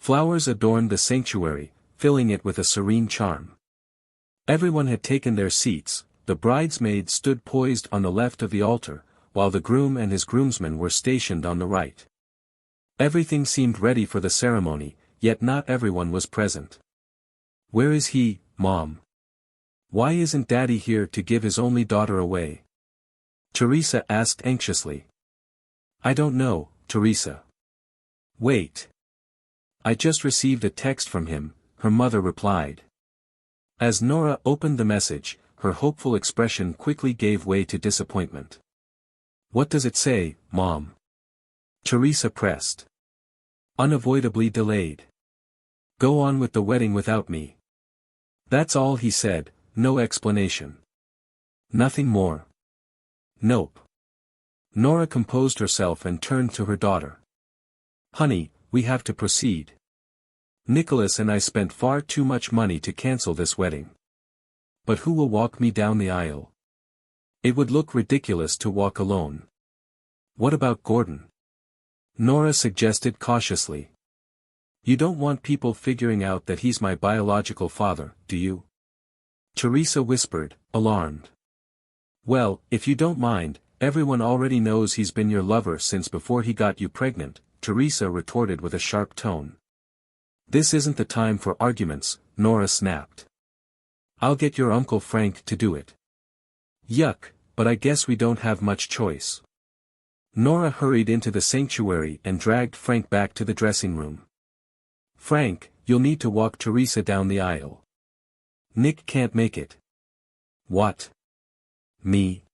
Flowers adorned the sanctuary, filling it with a serene charm. Everyone had taken their seats, the bridesmaids stood poised on the left of the altar, while the groom and his groomsmen were stationed on the right. Everything seemed ready for the ceremony, yet not everyone was present. "Where is he, Mom? Why isn't Daddy here to give his only daughter away?" Teresa asked anxiously. "I don't know, Teresa." "Wait. I just received a text from him," her mother replied. As Nora opened the message, her hopeful expression quickly gave way to disappointment. "What does it say, Mom?" Teresa pressed. "Unavoidably delayed. Go on with the wedding without me." That's all he said, no explanation. Nothing more. Nope. Nora composed herself and turned to her daughter. "Honey, we have to proceed. Nicholas and I spent far too much money to cancel this wedding. But who will walk me down the aisle? It would look ridiculous to walk alone." "What about Gordon?" Nora suggested cautiously. "You don't want people figuring out that he's my biological father, do you?" Teresa whispered, alarmed. "Well, if you don't mind, everyone already knows he's been your lover since before he got you pregnant," Teresa retorted with a sharp tone. "This isn't the time for arguments," Nora snapped. "I'll get your Uncle Frank to do it." "Yuck, but I guess we don't have much choice." Nora hurried into the sanctuary and dragged Frank back to the dressing room. "Frank, you'll need to walk Teresa down the aisle. Nick can't make it." "What? Me?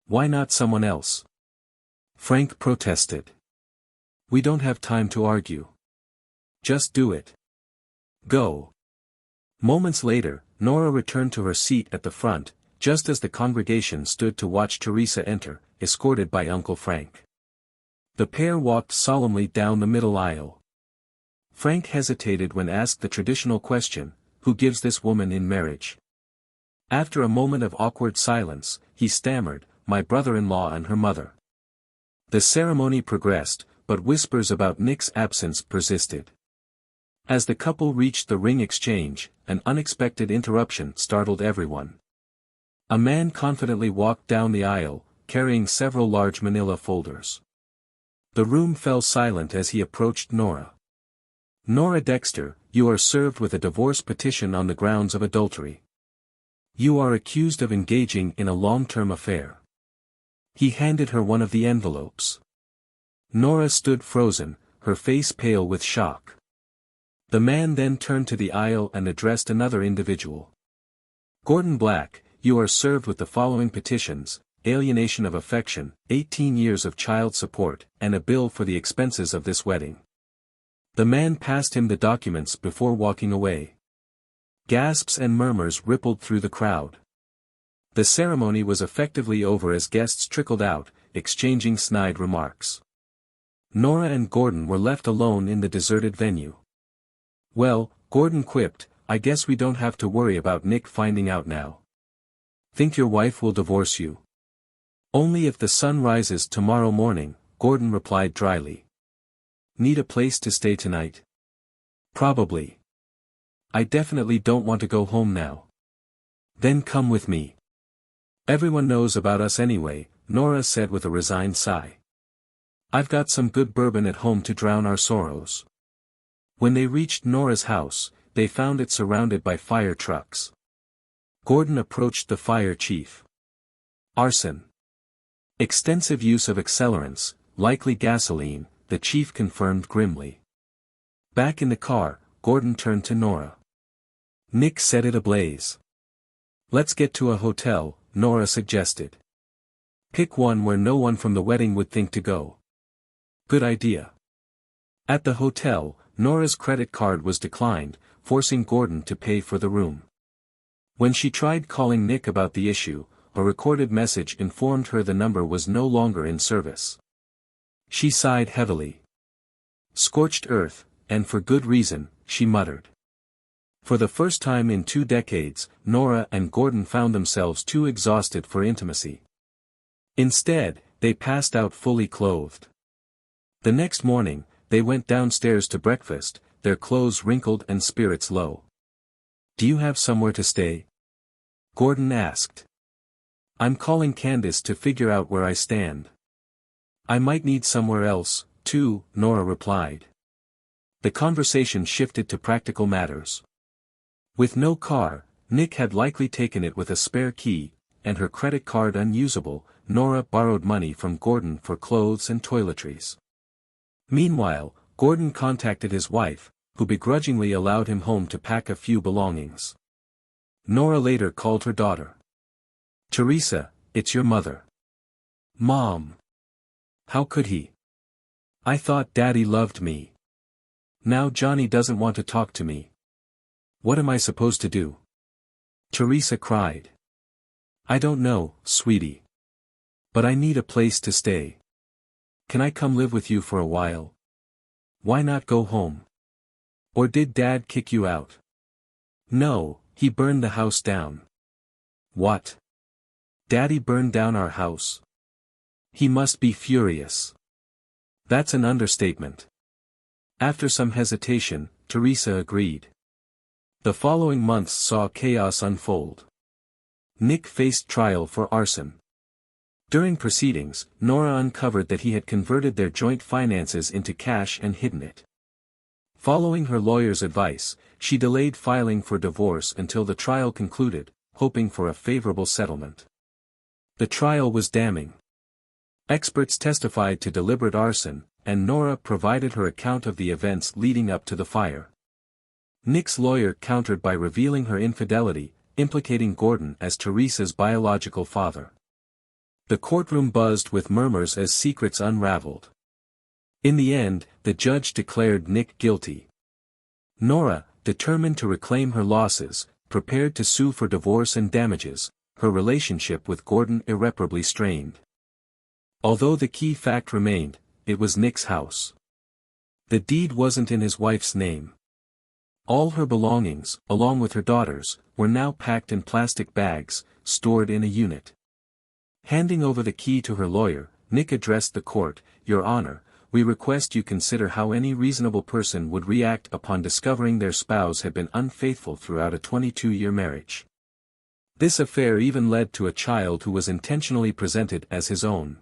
Why not someone else?" Frank protested. "We don't have time to argue. Just do it. Go." Moments later, Nora returned to her seat at the front, just as the congregation stood to watch Teresa enter, escorted by Uncle Frank. The pair walked solemnly down the middle aisle. Frank hesitated when asked the traditional question, "Who gives this woman in marriage?" After a moment of awkward silence, he stammered, "My brother-in-law and her mother." The ceremony progressed, but whispers about Nick's absence persisted. As the couple reached the ring exchange, an unexpected interruption startled everyone. A man confidently walked down the aisle, carrying several large manila folders. The room fell silent as he approached Nora. "Nora Dexter, you are served with a divorce petition on the grounds of adultery. You are accused of engaging in a long-term affair." He handed her one of the envelopes. Nora stood frozen, her face pale with shock. The man then turned to the aisle and addressed another individual. "Gordon Black, you are served with the following petitions: alienation of affection, 18 years of child support, and a bill for the expenses of this wedding." The man passed him the documents before walking away. Gasps and murmurs rippled through the crowd. The ceremony was effectively over as guests trickled out, exchanging snide remarks. Nora and Gordon were left alone in the deserted venue. "Well," Gordon quipped, "I guess we don't have to worry about Nick finding out now." "Think your wife will divorce you?" "Only if the sun rises tomorrow morning," Gordon replied dryly. "Need a place to stay tonight?" "Probably. I definitely don't want to go home now." "Then come with me. Everyone knows about us anyway," Nora said with a resigned sigh. "I've got some good bourbon at home to drown our sorrows." When they reached Nora's house, they found it surrounded by fire trucks. Gordon approached the fire chief. "Arson. Extensive use of accelerants, likely gasoline," the chief confirmed grimly. Back in the car, Gordon turned to Nora. "Nick set it ablaze. Let's get to a hotel," Nora suggested. "Pick one where no one from the wedding would think to go." "Good idea." At the hotel, Nora's credit card was declined, forcing Gordon to pay for the room. When she tried calling Nick about the issue, a recorded message informed her the number was no longer in service. She sighed heavily. "Scorched earth, and for good reason," she muttered. For the first time in 2 decades, Nora and Gordon found themselves too exhausted for intimacy. Instead, they passed out fully clothed. The next morning, they went downstairs to breakfast, their clothes wrinkled and spirits low. "Do you have somewhere to stay?" Gordon asked. "I'm calling Candace to figure out where I stand." "I might need somewhere else, too," Nora replied. The conversation shifted to practical matters. With no car, Nick had likely taken it with a spare key, and her credit card unusable, Nora borrowed money from Gordon for clothes and toiletries. Meanwhile, Gordon contacted his wife, who begrudgingly allowed him home to pack a few belongings. Nora later called her daughter. "Teresa, it's your mother." "Mom. How could he? I thought Daddy loved me. Now Johnny doesn't want to talk to me. What am I supposed to do?" Teresa cried. "I don't know, sweetie. But I need a place to stay. Can I come live with you for a while? Why not go home? Or did Dad kick you out?" "No, he burned the house down." "What? Daddy burned down our house? He must be furious." "That's an understatement." After some hesitation, Teresa agreed. The following months saw chaos unfold. Nick faced trial for arson. During proceedings, Nora uncovered that he had converted their joint finances into cash and hidden it. Following her lawyer's advice, she delayed filing for divorce until the trial concluded, hoping for a favorable settlement. The trial was damning. Experts testified to deliberate arson, and Nora provided her account of the events leading up to the fire. Nick's lawyer countered by revealing her infidelity, implicating Gordon as Teresa's biological father. The courtroom buzzed with murmurs as secrets unraveled. In the end, the judge declared Nick guilty. Nora, determined to reclaim her losses, prepared to sue for divorce and damages, her relationship with Gordon irreparably strained. Although the key fact remained, it was Nick's house. The deed wasn't in his wife's name. All her belongings, along with her daughters, were now packed in plastic bags, stored in a unit. Handing over the key to her lawyer, Nick addressed the court. "Your Honor, we request you consider how any reasonable person would react upon discovering their spouse had been unfaithful throughout a 22-year marriage. This affair even led to a child who was intentionally presented as his own.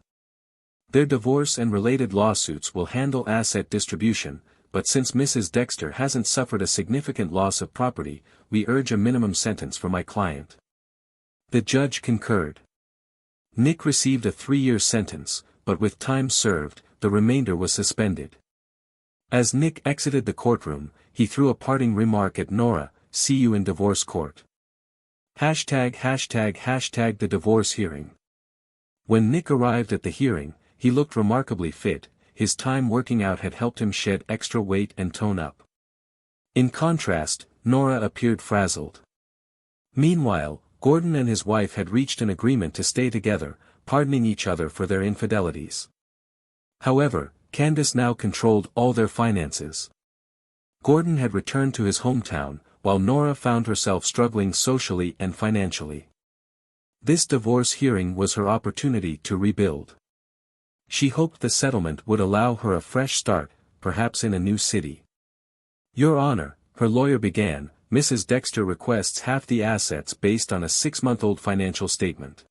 Their divorce and related lawsuits will handle asset distribution, but since Mrs. Dexter hasn't suffered a significant loss of property, we urge a minimum sentence for my client." The judge concurred. Nick received a 3-year sentence, but with time served, the remainder was suspended. As Nick exited the courtroom, he threw a parting remark at Nora, "See you in divorce court." #### the divorce hearing. When Nick arrived at the hearing, he looked remarkably fit. His time working out had helped him shed extra weight and tone up. In contrast, Nora appeared frazzled. Meanwhile, Gordon and his wife had reached an agreement to stay together, pardoning each other for their infidelities. However, Candace now controlled all their finances. Gordon had returned to his hometown, while Nora found herself struggling socially and financially. This divorce hearing was her opportunity to rebuild. She hoped the settlement would allow her a fresh start, perhaps in a new city. "Your Honor," her lawyer began, "Mrs. Dexter requests half the assets based on a 6-month-old financial statement.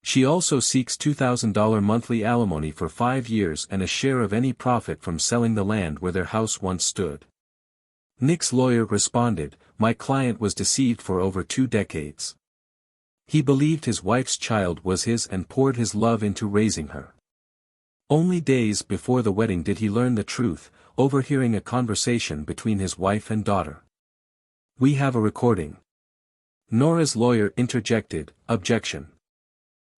She also seeks $2,000 monthly alimony for 5 years and a share of any profit from selling the land where their house once stood." Nick's lawyer responded, "My client was deceived for over 2 decades. He believed his wife's child was his and poured his love into raising her. Only days before the wedding did he learn the truth, overhearing a conversation between his wife and daughter. We have a recording." Nora's lawyer interjected, "Objection.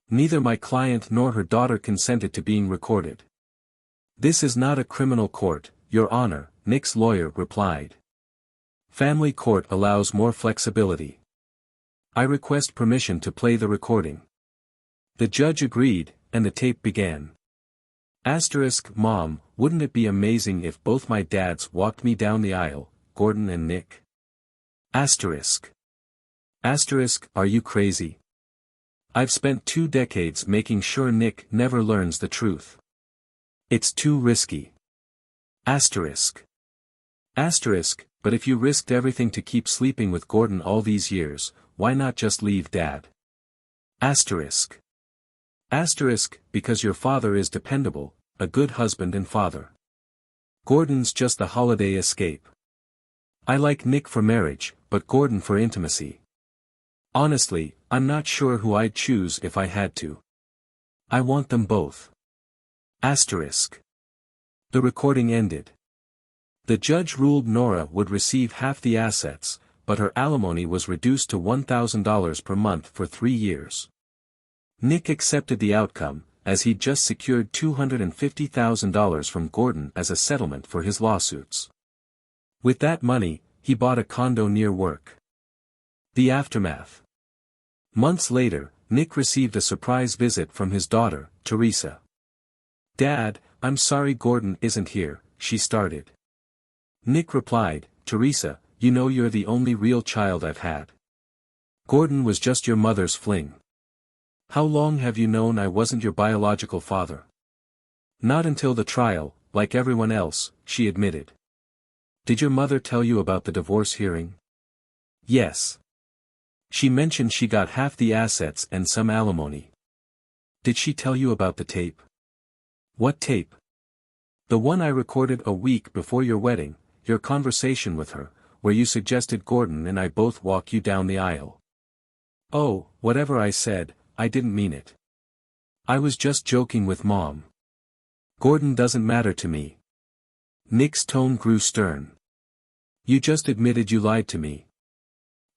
Neither my client nor her daughter consented to being recorded." "This is not a criminal court, Your Honor," Nick's lawyer replied. "Family court allows more flexibility. I request permission to play the recording." The judge agreed, and the tape began. "Mom, wouldn't it be amazing if both my dads walked me down the aisle, Gordon and Nick? Are you crazy? I've spent 2 decades making sure Nick never learns the truth. It's too risky. But if you risked everything to keep sleeping with Gordon all these years, why not just leave Dad? Asterisk. Because your father is dependable, a good husband and father. Gordon's just the holiday escape. I like Nick for marriage, but Gordon for intimacy. Honestly, I'm not sure who I'd choose if I had to. I want them both. Asterisk. The recording ended. The judge ruled Nora would receive half the assets, but her alimony was reduced to $1,000 per month for 3 years. Nick accepted the outcome, as he'd just secured $250,000 from Gordon as a settlement for his lawsuits. With that money, he bought a condo near work. The aftermath. Months later, Nick received a surprise visit from his daughter, Teresa. "Dad, I'm sorry Gordon isn't here," she started. Nick replied, "Teresa, you know you're the only real child I've had. Gordon was just your mother's fling." "How long have you known I wasn't your biological father?" "Not until the trial, like everyone else," she admitted. "Did your mother tell you about the divorce hearing?" "Yes. She mentioned she got half the assets and some alimony." "Did she tell you about the tape?" "What tape?" "The one I recorded a week before your wedding, your conversation with her, where you suggested Gordon and I both walk you down the aisle." "Oh, whatever I said, I didn't mean it. I was just joking with Mom. Gordon doesn't matter to me." Nick's tone grew stern. "You just admitted you lied to me.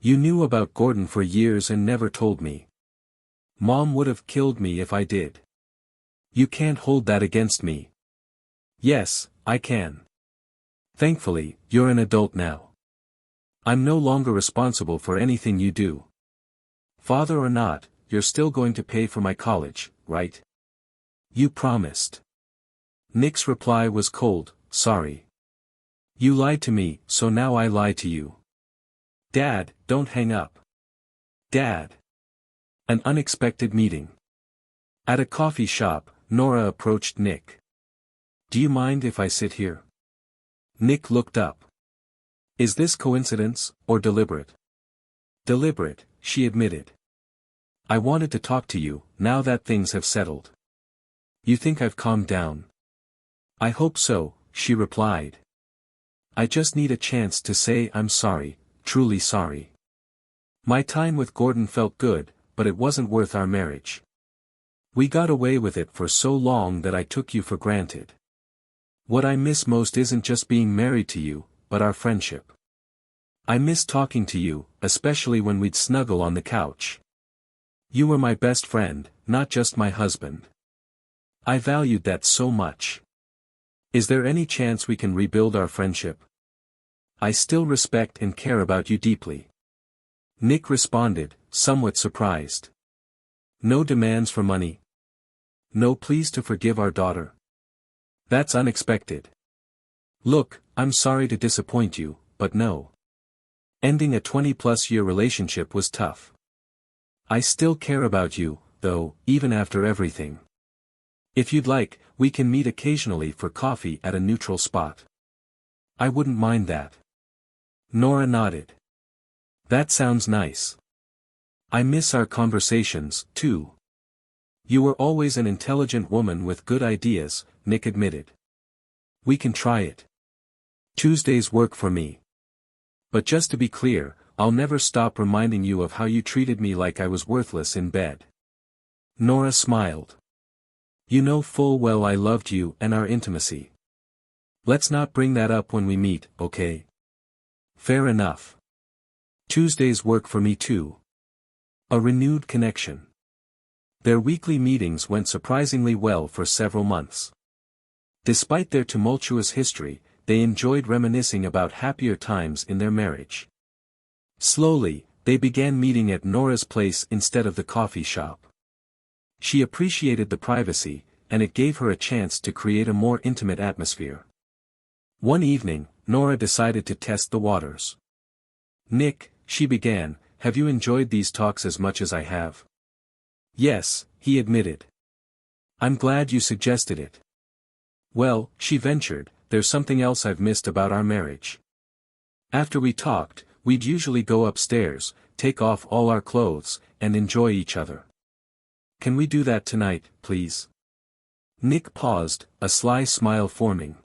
You knew about Gordon for years and never told me. Mom would have killed me if I did. You can't hold that against me." "Yes, I can. Thankfully, you're an adult now. I'm no longer responsible for anything you do. Father or not, you're still going to pay for my college, right? You promised." Nick's reply was cold, "Sorry. You lied to me, so now I lie to you." "Dad, don't hang up." "Dad." An unexpected meeting. At a coffee shop, Nora approached Nick. "Do you mind if I sit here?" Nick looked up. "Is this coincidence, or deliberate?" "Deliberate," she admitted. "I wanted to talk to you, now that things have settled." "You think I've calmed down?" "I hope so," she replied. "I just need a chance to say I'm sorry, truly sorry. My time with Gordon felt good, but it wasn't worth our marriage. We got away with it for so long that I took you for granted. What I miss most isn't just being married to you, but our friendship. I miss talking to you, especially when we'd snuggle on the couch. You were my best friend, not just my husband. I valued that so much. Is there any chance we can rebuild our friendship? I still respect and care about you deeply." Nick responded, somewhat surprised. "No demands for money? No pleas to forgive our daughter? That's unexpected. Look, I'm sorry to disappoint you, but no. Ending a 20-plus year relationship was tough. I still care about you, though, even after everything. If you'd like, we can meet occasionally for coffee at a neutral spot." "I wouldn't mind that." Nora nodded. "That sounds nice. I miss our conversations, too." "You were always an intelligent woman with good ideas," Nick admitted. "We can try it. Tuesdays work for me. But just to be clear, I'll never stop reminding you of how you treated me like I was worthless in bed." Nora smiled. "You know full well I loved you and our intimacy. Let's not bring that up when we meet, okay?" "Fair enough. Tuesdays work for me too." A renewed connection. Their weekly meetings went surprisingly well for several months. Despite their tumultuous history, they enjoyed reminiscing about happier times in their marriage. Slowly, they began meeting at Nora's place instead of the coffee shop. She appreciated the privacy, and it gave her a chance to create a more intimate atmosphere. One evening, Nora decided to test the waters. "Nick," she began, "have you enjoyed these talks as much as I have?" "Yes," he admitted. "I'm glad you suggested it." "Well," she ventured, "there's something else I've missed about our marriage. After we talked, we'd usually go upstairs, take off all our clothes, and enjoy each other. Can we do that tonight, please? Nick paused, a sly smile forming.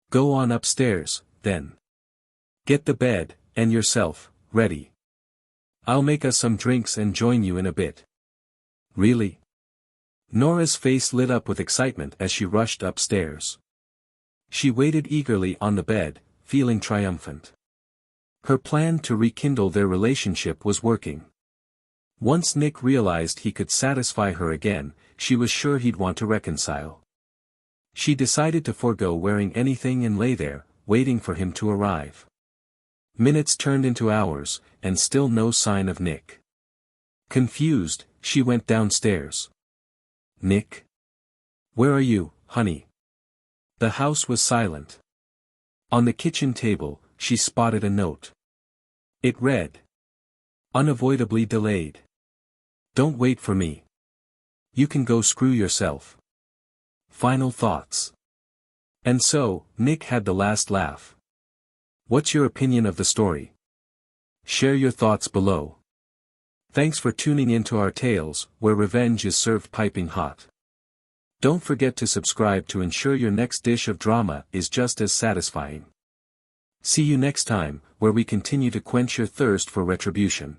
Go on upstairs, then. Get the bed, and yourself, ready. I'll make us some drinks and join you in a bit. Really? Nora's face lit up with excitement as she rushed upstairs. She waited eagerly on the bed, feeling triumphant. Her plan to rekindle their relationship was working. Once Nick realized he could satisfy her again, she was sure he'd want to reconcile. She decided to forego wearing anything and lay there, waiting for him to arrive. Minutes turned into hours, and still no sign of Nick. Confused, she went downstairs. Nick? Where are you, honey? The house was silent. On the kitchen table, she spotted a note. It read. Unavoidably delayed. Don't wait for me. You can go screw yourself. Final thoughts. And so, Nick had the last laugh. What's your opinion of the story? Share your thoughts below. Thanks for tuning in to our tales, where revenge is served piping hot. Don't forget to subscribe to ensure your next dish of drama is just as satisfying. See you next time, where we continue to quench your thirst for retribution.